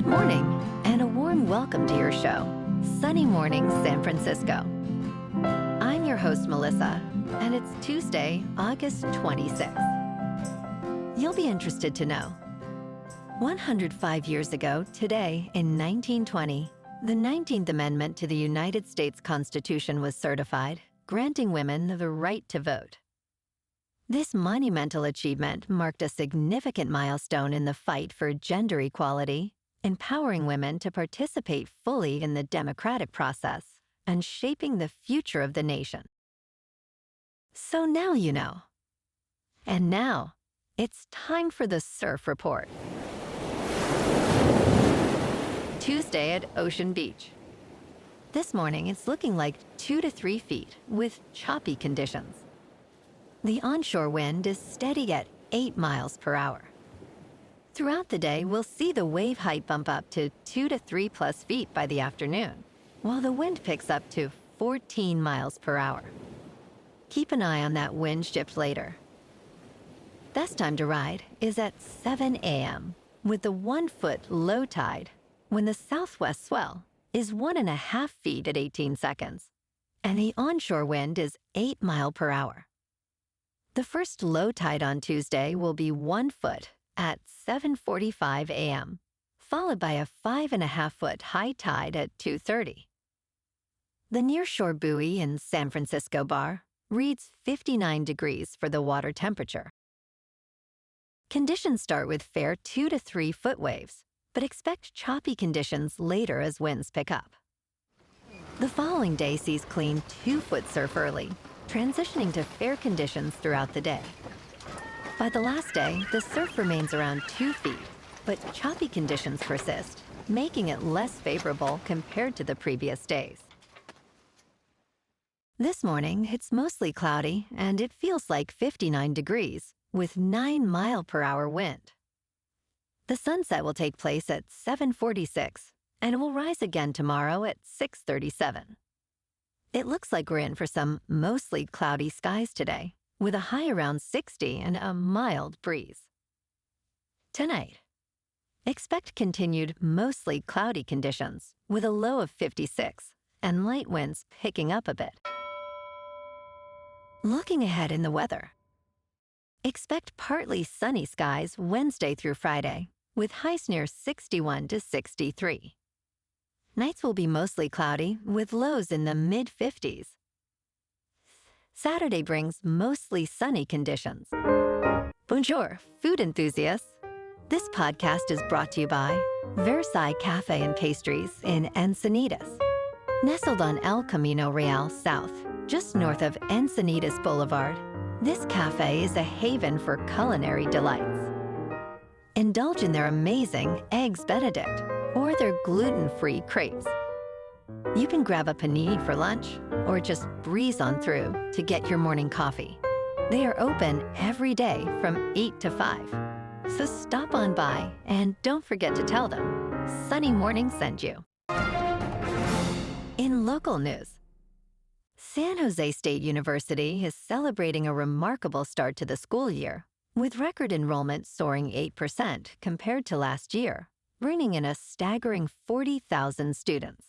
Good morning, and a warm welcome to your show, Sunny Mornings San Francisco. I'm your host, Melissa, and it's Tuesday, August 26th. You'll be interested to know. 105 years ago, today, in 1920, the 19th Amendment to the United States Constitution was certified, granting women the right to vote. This monumental achievement marked a significant milestone in the fight for gender equality, empowering women to participate fully in the democratic process and shaping the future of the nation. So now you know. And now, it's time for the Surf Report. Tuesday at Ocean Beach. This morning, it's looking like 2 to 3 feet with choppy conditions. The onshore wind is steady at 8 miles per hour. Throughout the day, we'll see the wave height bump up to 2 to 3 plus feet by the afternoon, while the wind picks up to 14 miles per hour. Keep an eye on that wind shift later. Best time to ride is at 7 a.m. with the 1-foot low tide when the southwest swell is 1.5 feet at 18 seconds, and the onshore wind is 8 miles per hour. The first low tide on Tuesday will be 1 foot at 7:45 a.m., followed by a 5.5-foot high tide at 2:30. The nearshore buoy in San Francisco Bar reads 59 degrees for the water temperature. Conditions start with fair 2 to 3 foot waves, but expect choppy conditions later as winds pick up. The following day sees clean 2-foot surf early, transitioning to fair conditions throughout the day. By the last day, the surf remains around 2 feet, but choppy conditions persist, making it less favorable compared to the previous days. This morning, it's mostly cloudy, and it feels like 59 degrees, with 9 mile per hour wind. The sunset will take place at 7:46, and it will rise again tomorrow at 6:37. It looks like we're in for some mostly cloudy skies today, with a high around 60 and a mild breeze. Tonight, expect continued mostly cloudy conditions with a low of 56 and light winds picking up a bit. Looking ahead in the weather, expect partly sunny skies Wednesday through Friday, with highs near 61 to 63. Nights will be mostly cloudy with lows in the mid-50s. Saturday brings mostly sunny conditions. Bonjour, food enthusiasts. This podcast is brought to you by Versailles Cafe and Pastries in Encinitas. Nestled on El Camino Real South, just north of Encinitas Boulevard, this cafe is a haven for culinary delights. Indulge in their amazing Eggs Benedict or their gluten-free crepes. You can grab a panini for lunch or just breeze on through to get your morning coffee. They are open every day from 8 to 5. So stop on by and don't forget to tell them Sunny Morning sent you. In local news, San Jose State University is celebrating a remarkable start to the school year, with record enrollment soaring 8% compared to last year, bringing in a staggering 40,000 students.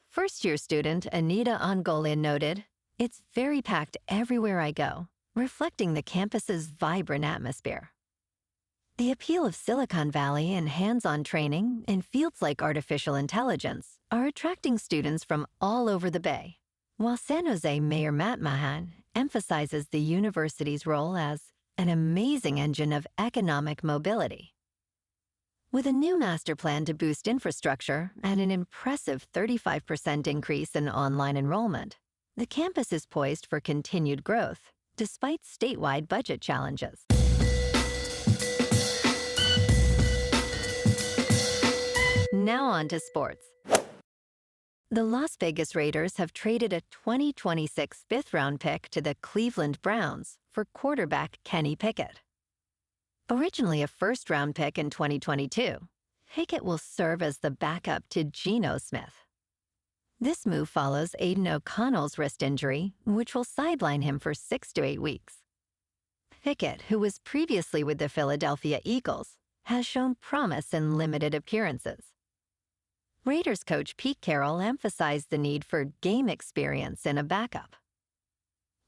First-year student Anita Angolin noted, "It's very packed everywhere I go, reflecting the campus's vibrant atmosphere." The appeal of Silicon Valley and hands-on training in fields like artificial intelligence are attracting students from all over the Bay, while San Jose Mayor Matt Mahan emphasizes the university's role as an amazing engine of economic mobility. With a new master plan to boost infrastructure and an impressive 35% increase in online enrollment, the campus is poised for continued growth, despite statewide budget challenges. Now on to sports. The Las Vegas Raiders have traded a 2026 fifth-round pick to the Cleveland Browns for quarterback Kenny Pickett. Originally a first-round pick in 2022, Pickett will serve as the backup to Geno Smith. This move follows Aiden O'Connell's wrist injury, which will sideline him for 6 to 8 weeks. Pickett, who was previously with the Philadelphia Eagles, has shown promise in limited appearances. Raiders coach Pete Carroll emphasized the need for game experience in a backup.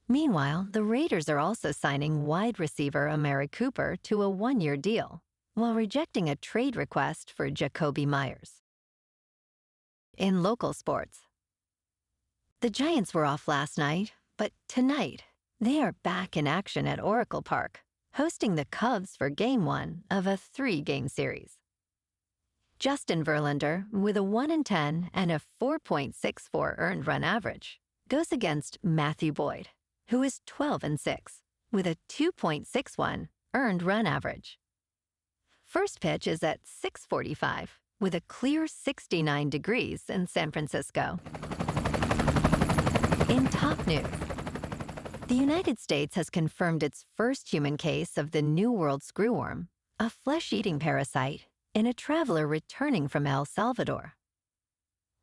Meanwhile, the Raiders are also signing wide receiver Amari Cooper to a one-year deal, while rejecting a trade request for Jacoby Myers. In local sports, the Giants were off last night, but tonight, they are back in action at Oracle Park, hosting the Cubs for Game 1 of a 3-game series. Justin Verlander, with a 1-10 and a 4.64 earned run average, goes against Matthew Boyd, who is 12-6, with a 2.61 earned run average. First pitch is at 6:45, with a clear 69 degrees in San Francisco. In top news, the United States has confirmed its first human case of the New World Screwworm, a flesh-eating parasite, in a traveler returning from El Salvador.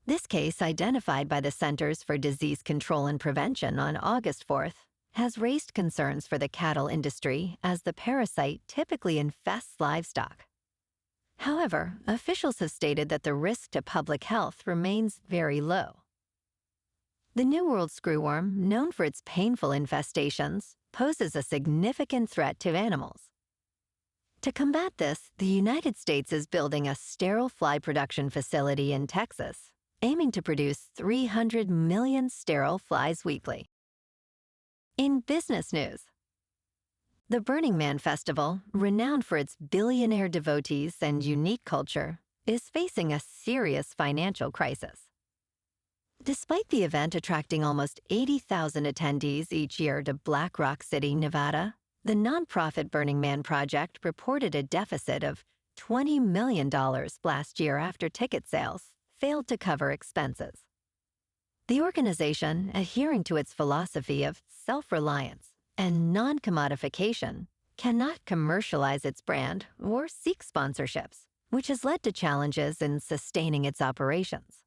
This case, identified by the Centers for Disease Control and Prevention on August 4th, has raised concerns for the cattle industry as the parasite typically infests livestock. However, officials have stated that the risk to public health remains very low. The New World Screwworm, known for its painful infestations, poses a significant threat to animals. To combat this, the United States is building a sterile fly production facility in Texas, aiming to produce 300 million sterile flies weekly. In business news, the Burning Man Festival, renowned for its billionaire devotees and unique culture, is facing a serious financial crisis. Despite the event attracting almost 80,000 attendees each year to Black Rock City, Nevada, the nonprofit Burning Man Project reported a deficit of $20 million last year after ticket sales failed to cover expenses. The organization, adhering to its philosophy of self-reliance and non-commodification, cannot commercialize its brand or seek sponsorships, which has led to challenges in sustaining its operations.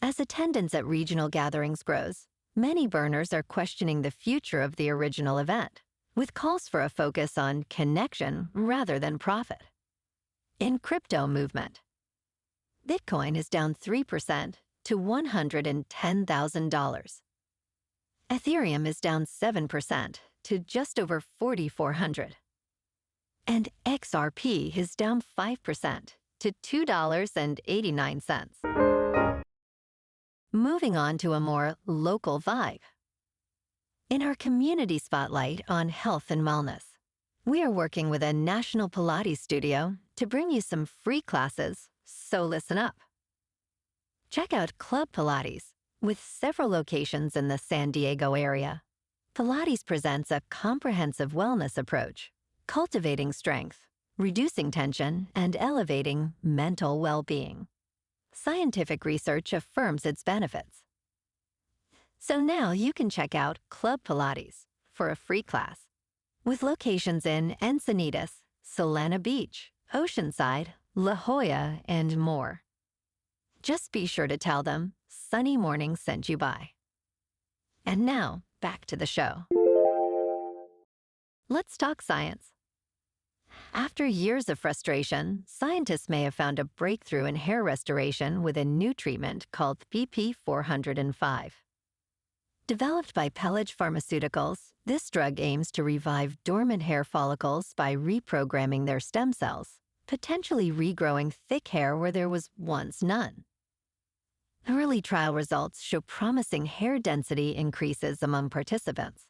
As attendance at regional gatherings grows, many burners are questioning the future of the original event, with calls for a focus on connection rather than profit. In crypto movement, Bitcoin is down 3% to $110,000. Ethereum is down 7% to just over 4,400. And XRP is down 5% to $2.89. Moving on to a more local vibe. In our community spotlight on health and wellness, we are working with a national Pilates studio to bring you some free classes, so listen up. Check out Club Pilates, with several locations in the San Diego area. Pilates presents a comprehensive wellness approach, cultivating strength, reducing tension, and elevating mental well-being. Scientific research affirms its benefits. So now you can check out Club Pilates for a free class, with locations in Encinitas, Solana Beach, Oceanside, La Jolla, and more. Just be sure to tell them Sunny Morning sent you by. And now, back to the show. Let's talk science. After years of frustration, scientists may have found a breakthrough in hair restoration with a new treatment called PP405. Developed by Pelage Pharmaceuticals, this drug aims to revive dormant hair follicles by reprogramming their stem cells, potentially regrowing thick hair where there was once none. Early trial results show promising hair density increases among participants,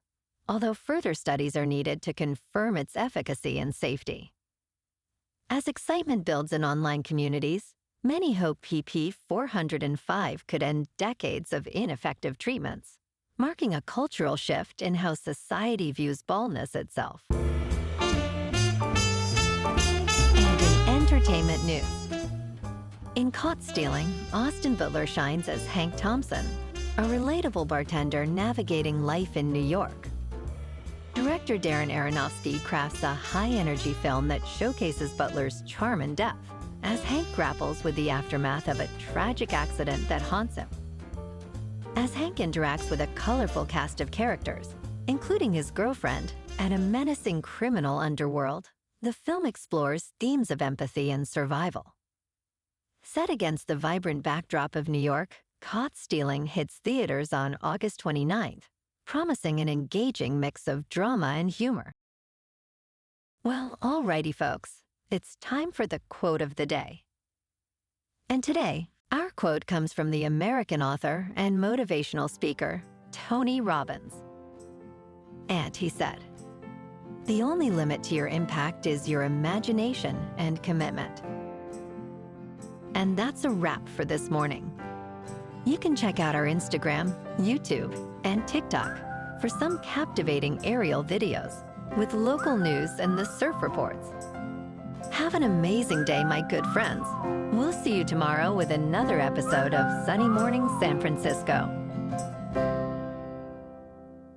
although further studies are needed to confirm its efficacy and safety. As excitement builds in online communities, many hope PP405 could end decades of ineffective treatments, marking a cultural shift in how society views baldness itself. And in entertainment news, in Caught Stealing, Austin Butler shines as Hank Thompson, a relatable bartender navigating life in New York. Director Darren Aronofsky crafts a high-energy film that showcases Butler's charm and depth as Hank grapples with the aftermath of a tragic accident that haunts him. As Hank interacts with a colorful cast of characters, including his girlfriend and a menacing criminal underworld, The film explores themes of empathy and survival. Set against the vibrant backdrop of New York, Caught Stealing hits theaters on August 29th, promising an engaging mix of drama and humor. Well, alrighty, folks. It's time for the quote of the day. And today, our quote comes from the American author and motivational speaker, Tony Robbins. And he said, "The only limit to your impact is your imagination and commitment." And that's a wrap for this morning. You can check out our Instagram, YouTube, and TikTok for some captivating aerial videos with local news and the surf reports. Have an amazing day, my good friends. We'll see you tomorrow with another episode of Sunny Morning San Francisco.